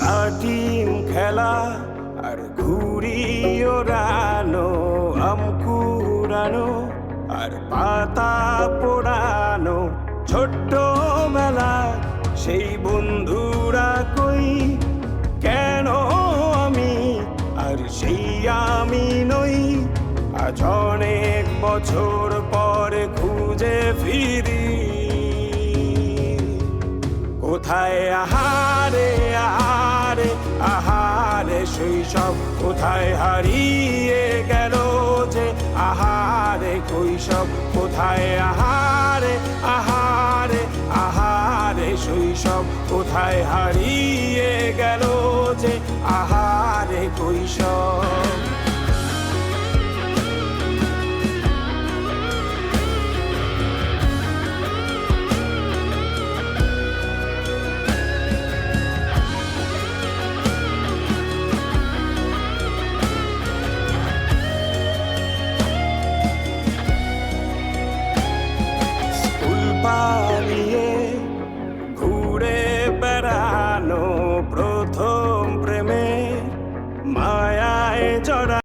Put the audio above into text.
লাটিম খেলা আর ঘুড়ি ওড়ানো, আম কুড়ানো আর পাতা পোড়ানো, ছোট্ট মেলা সেই বন্ধুরা কই, কেন আমি আর সেই আমি নই। আজ অনেক বছর পরে খুঁজে ফিরি, কোথায় আহারে আহারে আহারে শৈশব, কোথায় হারিয়ে গেল যে আহারে কৈশব, কোথায় আহারে আহারে আহারে শৈশব, কোথায় হারিয়ে গেল যে আহারে কৈশব।